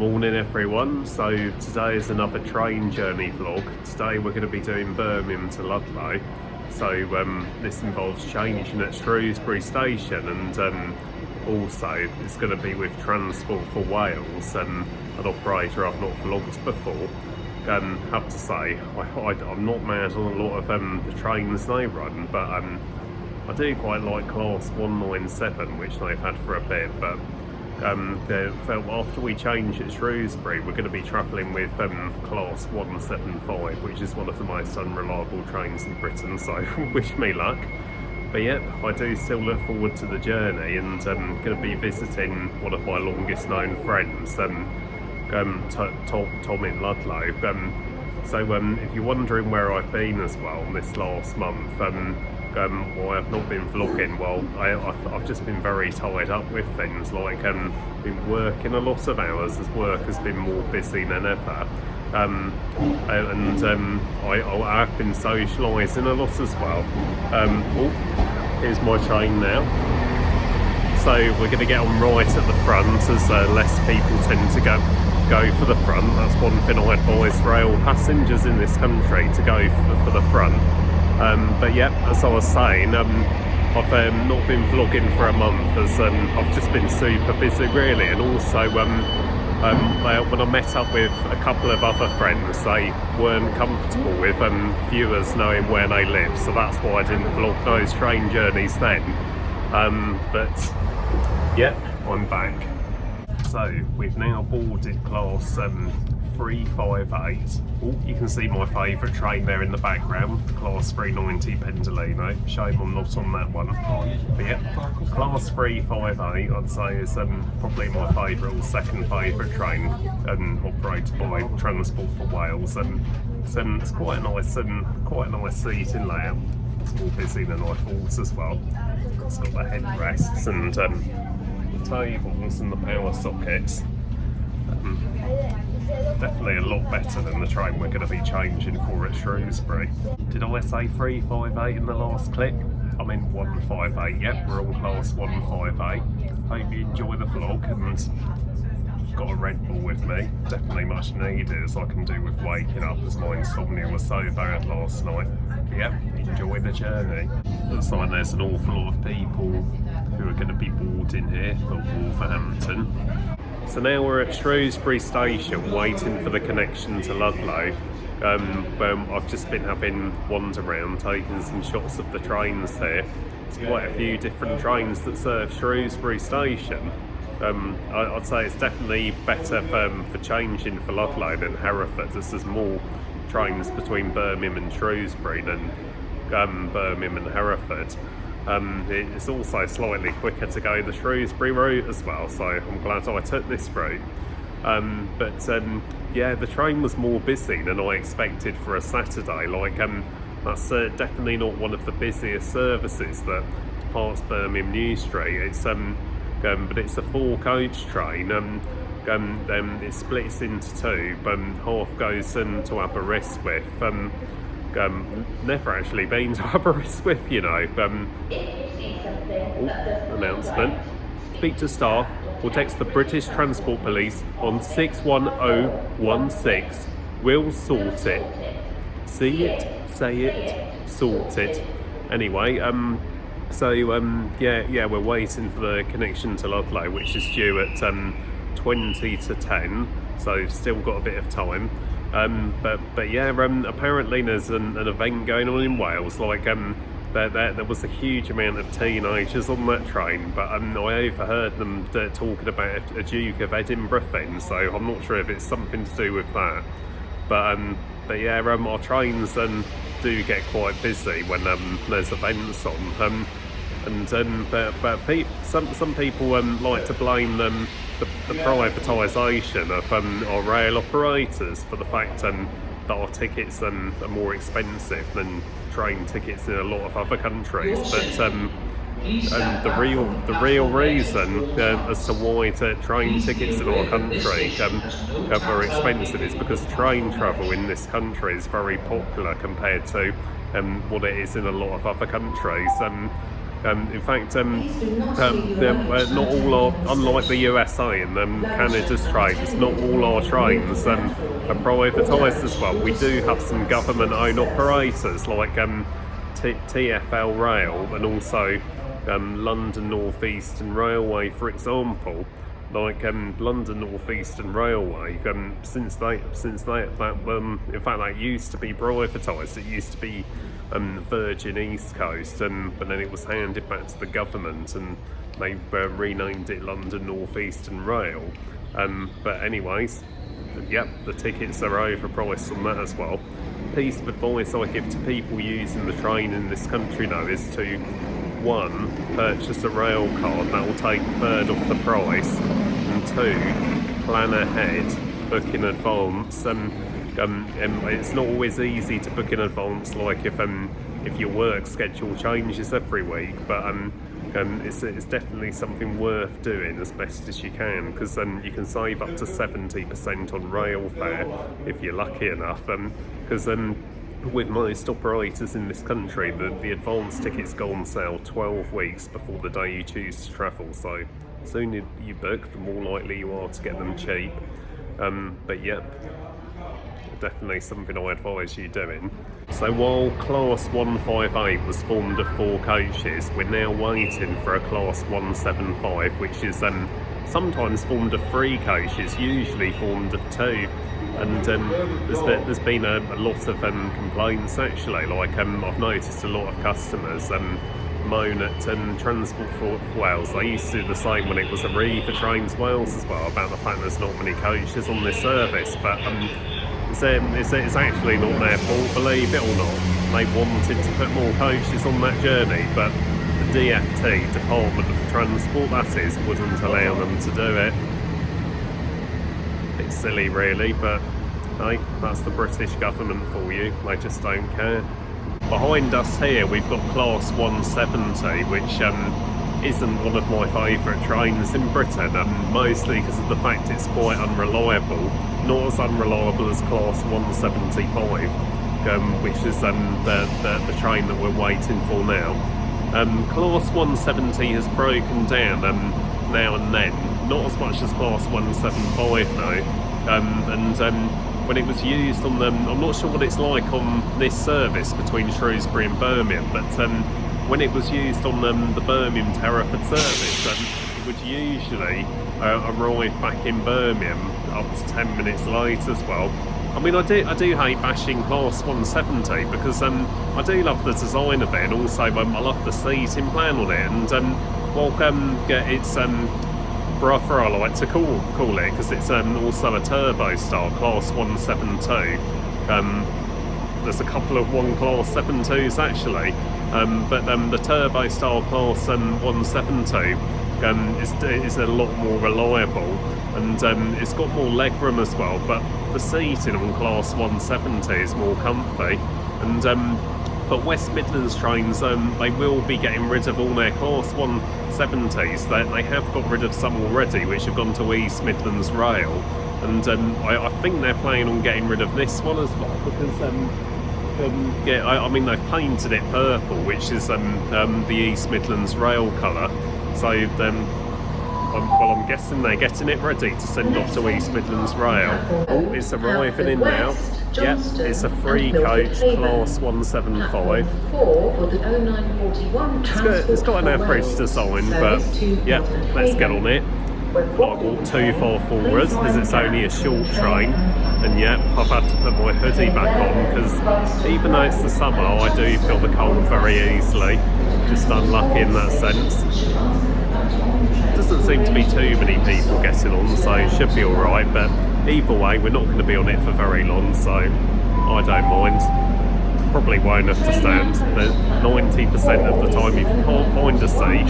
Morning everyone, so today is another train journey vlog. Today we're going to be doing Birmingham to Ludlow. So this involves changing at Shrewsbury station, and also it's going to be with Transport for Wales, an operator I've not vlogged before. Have to say, I'm not mad on a lot of the trains they run, but I do quite like Class 197, which they've had for a bit, but after we change at Shrewsbury, we're going to be travelling with Class 175, which is one of the most unreliable trains in Britain, so wish me luck. But yep, I do still look forward to the journey, and going to be visiting one of my longest known friends, Tom in Ludlow. So if you're wondering where I've been as well this last month, why I've not been vlogging, well, I've just been very tied up with things, like been working a lot of hours as work has been more busy than ever, and I have been socialising a lot as well. Here's my train now. So we're going to get on right at the front, as less people tend to go for the front. That's one thing I advise rail passengers in this country, to go for the front. But yeah, as I was saying, I've not been vlogging for a month, as I've just been super busy really, and also when I met up with a couple of other friends, they weren't comfortable with viewers knowing where they live, so that's why I didn't vlog those train journeys then. But yeah, I'm back. So we've now boarded Class 358. Oh, you can see my favourite train there in the background, Class 390 Pendolino. Shame I'm not on that one. But yeah, Class 358 I'd say is probably my favourite or second favourite train, operated by Transport for Wales. It's quite a nice seating layout. It's more busy than I thought as well. It's got the headrests and the tables and the power sockets. Definitely a lot better than the train we're going to be changing for at Shrewsbury. Did I say 358 in the last clip? I meant 158. Yep, we're on Class 158. Hope you enjoy the vlog, and got a Red Bull with me. Definitely much needed, as I can do with waking up, as my insomnia was so bad last night. Yep, enjoy the journey. Looks like there's an awful lot of people who are going to be boarding here at Wolverhampton. So now we're at Shrewsbury station waiting for the connection to Ludlow. I've just been having wander around, taking some shots of the trains here. There's quite a few different trains that serve Shrewsbury station. I'd say it's definitely better for changing for Ludlow than Hereford, as there's more trains between Birmingham and Shrewsbury than Birmingham and Hereford. It's also slightly quicker to go the Shrewsbury route as well, so I'm glad I took this route. Yeah, the train was more busy than I expected for a Saturday. Like, that's definitely not one of the busiest services that departs Birmingham New Street. It's but it's a 4-coach train. It splits into two. Half goes to Aberystwyth. Never actually been to Aberystwyth, you know. Announcement. Speak to staff or text the British Transport Police on 61016. We'll sort it. See it, say it, sort it. Anyway, yeah, we're waiting for the connection to Ludlow, which is due at 20 to 10, so still got a bit of time. But yeah, apparently there's an event going on in Wales. Like, there was a huge amount of teenagers on that train, but I overheard them talking about a Duke of Edinburgh thing, so I'm not sure if it's something to do with that. But yeah, our trains do get quite busy when there's events on. Some people like to blame the privatisation of our rail operators for the fact that our tickets are more expensive than train tickets in a lot of other countries. But the real reason as to why train tickets in our country are expensive is because train travel in this country is very popular compared to what it is in a lot of other countries. In fact, not all are, unlike the USA and Canada's trains, not all our trains are privatised as well. We do have some government-owned operators like TfL Rail and also London North Eastern Railway, for example. Like London North Eastern Railway, since they in fact that used to be privatised. It used to be Virgin East Coast, but then it was handed back to the government, and they renamed it London North Eastern Rail. But anyways, yep, the tickets are overpriced on that as well. Piece of advice I give to people using the train in this country though is to 1. Purchase a rail card, that will take a third off the price, and 2. Plan ahead, book in advance. It's not always easy to book in advance, like if your work schedule changes every week, but it's definitely something worth doing as best as you can, because you can save up to 70% on rail fare if you're lucky enough, because with most operators in this country, the advance tickets go on sale 12 weeks before the day you choose to travel, so the sooner you book, the more likely you are to get them cheap. But yep, definitely something I advise you doing. So while Class 158 was formed of 4 coaches, we're now waiting for a Class 175, which is sometimes formed of 3 coaches, usually formed of 2. And there's been a lot of complaints actually. Like I've noticed a lot of customers moan at Transport for Wales. They used to do the same when it was Arriva Trains Wales as well, about the fact there's not many coaches on this service. But it's actually not their fault, believe it or not. They wanted to put more coaches on that journey, but the DFT, Department of Transport that is, wouldn't allow them to do it. It's silly really, but hey, that's the British government for you. They just don't care. Behind us here we've got Class 170, which isn't one of my favourite trains in Britain, mostly because of the fact it's quite unreliable. Not as unreliable as Class 175, which is the train that we're waiting for now. Class 170 has broken down now and then, not as much as Class 175 though, when it was used on I'm not sure what it's like on this service between Shrewsbury and Birmingham, but when it was used on the Birmingham Hereford service, it would usually arrive back in Birmingham up to 10 minutes late as well. I mean, I do hate bashing Class 170 because I do love the design of it, and also I love the seating plan on it, and it's brother, I like to call it, because it's also a turbo style Class 172. There's a couple of 1 Class 72s actually, but the turbo style Class 172 is a lot more reliable, and it's got more legroom as well, but the seating on Class 170 is more comfy. And but West Midlands trains, they will be getting rid of all their Class 170s. They have got rid of some already, which have gone to East Midlands Rail, and I think they're planning on getting rid of this one as well, because I mean they've painted it purple, which is the East Midlands Rail colour. So I'm guessing they're getting it ready to send off to East Midlands Rail. Oh, it's arriving in now. Yep, it's a 3 coach Class 175. It's got an average design, but yep, let's get on it. I walked too far forwards as it's only a short train, and yep, I've had to put my hoodie back on because even though it's the summer, I do feel the cold very easily. Just unlucky in that sense. Doesn't seem to be too many people getting on, so it should be alright, but either way we're not going to be on it for very long, so I don't mind. Probably won't have to stand, but 90% of the time if you can't find a seat,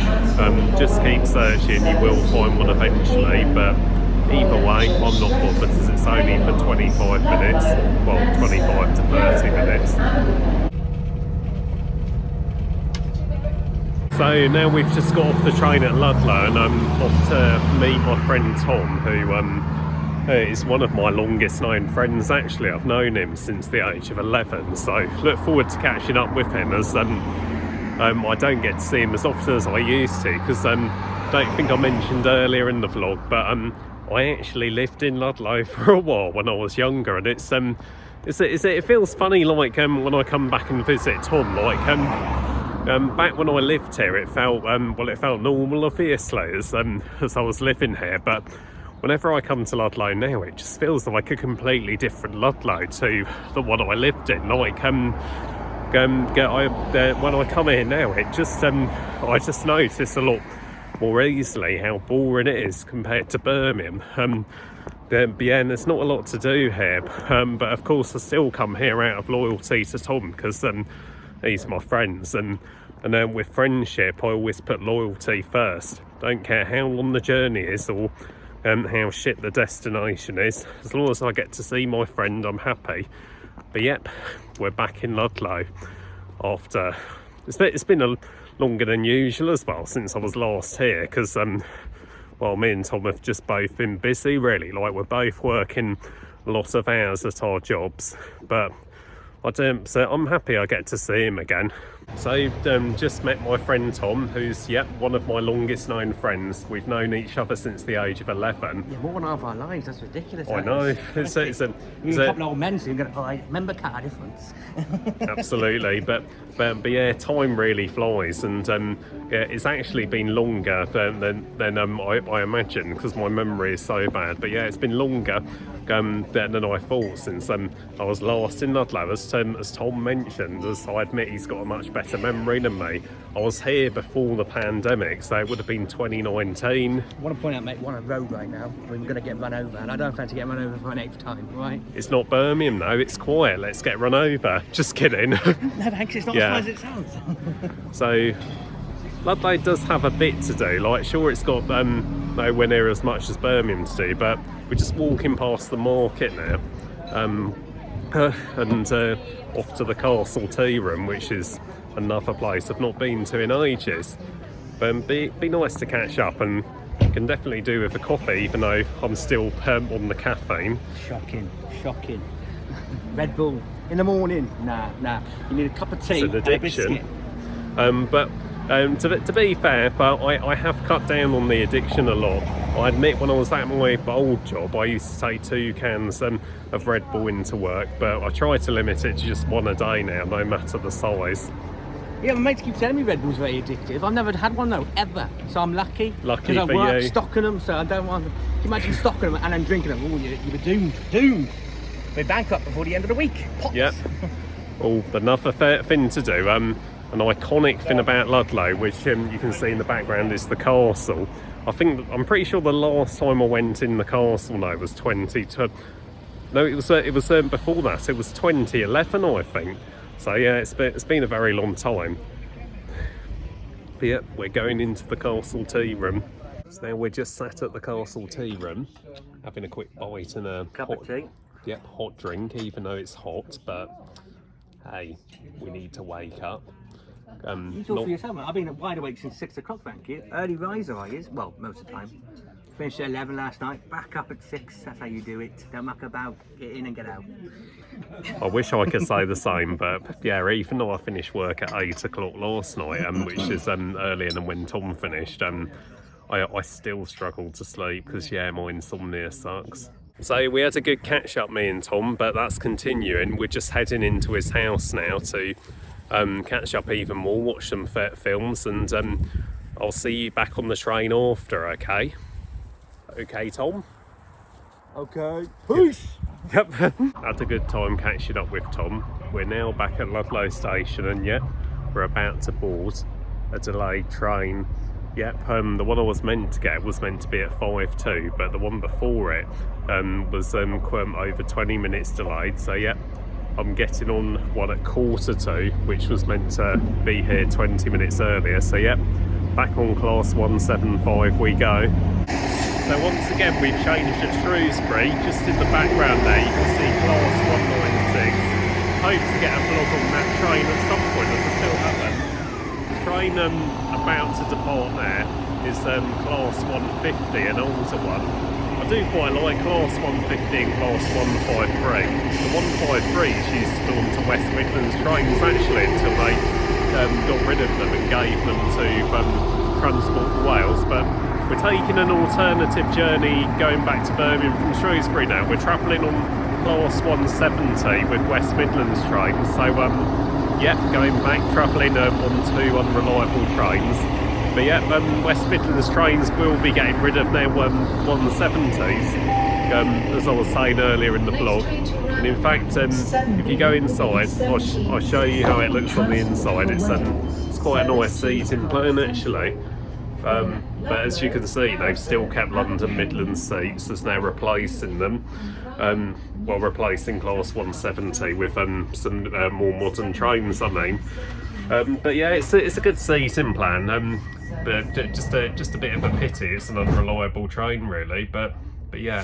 just keep searching, you will find one eventually, but either way I'm not bothered as it's only for 25 minutes, well 25 to 30 minutes. So now we've just got off the train at Ludlow, and I'm off to meet my friend Tom, who is one of my longest known friends actually. I've known him since the age of 11, so look forward to catching up with him as I don't get to see him as often as I used to, because I don't think I mentioned earlier in the vlog, but I actually lived in Ludlow for a while when I was younger, and it feels funny, like when I come back and visit Tom, like back when I lived here, it felt it felt normal, obviously, as I was living here, but whenever I come to Ludlow now, it just feels like a completely different Ludlow to the one I lived in. Like when I come here now, it just I just notice a lot more easily how boring it is compared to Birmingham. And there's not a lot to do here, but of course I still come here out of loyalty to Tom, because he's my friends, and with friendship I always put loyalty first. Don't care how long the journey is or how shit the destination is. As long as I get to see my friend, I'm happy. But yep, we're back in Ludlow after it's been longer than usual as well since I was last here, because well, me and Tom have just both been busy, really. Like, we're both working a lot of hours at our jobs, but so I'm happy I get to see him again. So just met my friend Tom, who's one of my longest known friends. We've known each other since the age of 11. Yeah, more than half our lives. That's ridiculous. I know. It's a couple of old men, so you're going to buy member card difference. Absolutely, but yeah, time really flies, and yeah, it's actually been longer than I imagine, because my memory is so bad. But yeah, it's been longer than I thought since I was last in Ludlow. As Tom mentioned, as I admit, he's got a much better memory than me. I was here before the pandemic, so it would have been 2019. I want to point out, mate, we're on a road right now. We're going to get run over, and I don't fancy getting run over for an 8th time, right? It's not Birmingham, though. It's quiet. Let's get run over. Just kidding. No, thanks. It's not as far as it sounds. So Ludlow does have a bit to do. Like, sure, it's got nowhere near as much as Birmingham to do, but we're just walking past the market now, and off to the Castle Tea Room, which is another place I've not been to in ages. But be nice to catch up, and can definitely do with a coffee, even though I'm still on the caffeine. Shocking. Red Bull in the morning? Nah. You need a cup of tea. It's an addiction. To be fair, but I have cut down on the addiction a lot. I admit, when I was at my old job, I used to take 2 cans of Red Bull into work, but I try to limit it to just 1 a day now, no matter the size. Yeah, my mates keep telling me Red Bull's very addictive. I've never had one though, ever. So I'm lucky. Lucky for I work stocking them, so I don't want them. Can you imagine stocking them and then drinking them? Oh, you were doomed. We're bankrupt before the end of the week. Pops. Yep. Oh, another thing to do. An iconic thing about Ludlow, which you can see in the background, is the castle. I'm pretty sure the last time I went in the castle now was it was before that. It was 2011, I think. So yeah, it's been a very long time. But yeah, we're going into the Castle Tea Room. So now we're just sat at the Castle Tea Room, having a quick bite and a cup of tea. Yep, hot drink, even though it's hot. But hey, we need to wake up. You talk for yourself, mate. I've been wide awake since 6 o'clock, thank you. Early riser I is, well, most of the time. Finished at 11 last night, back up at 6, that's how you do it. Don't muck about, get in and get out. I wish I could say the same, but yeah, even though I finished work at 8 o'clock last night, which is earlier than when Tom finished, I still struggle to sleep because, yeah, my insomnia sucks. So we had a good catch up, me and Tom, but that's continuing. We're just heading into his house now to catch up even more, watch some films, and I'll see you back on the train after, okay? Okay, Tom? Okay, peace! Yep. Had a good time catching up with Tom. We're now back at Ludlow station, and yep, we're about to board a delayed train. Yep, the one I was meant to get was meant to be at 5:02, but the one before it was over 20 minutes delayed. So yep, I'm getting on one at 1:45, which was meant to be here 20 minutes earlier. So yep, back on class 175 we go. So once again we've changed at Shrewsbury. Just in the background there you can see class 196. Hope to get a vlog on that train at some point, as I still haven't. The train about to depart there is class 150, an older one. I do quite like class 150 and class 153. The 153s used to go on to West Midlands trains actually until they got rid of them and gave them to Transport for Wales, but we're taking an alternative journey going back to Birmingham from Shrewsbury now. We're travelling on Class 170 with West Midlands trains, so yeah, going back, travelling on 2 unreliable trains. But yeah, West Midlands trains will be getting rid of their 170s, as I was saying earlier in the vlog. And in fact, if you go inside, I'll show you how it looks on the inside. It's quite a nice seating plan actually. But as you can see, they've still kept London Midlands seats as they're replacing them. Well, replacing Class 170 with some more modern trains, I mean. But yeah, it's a good seating plan. But just a bit of a pity it's an unreliable train really. But yeah.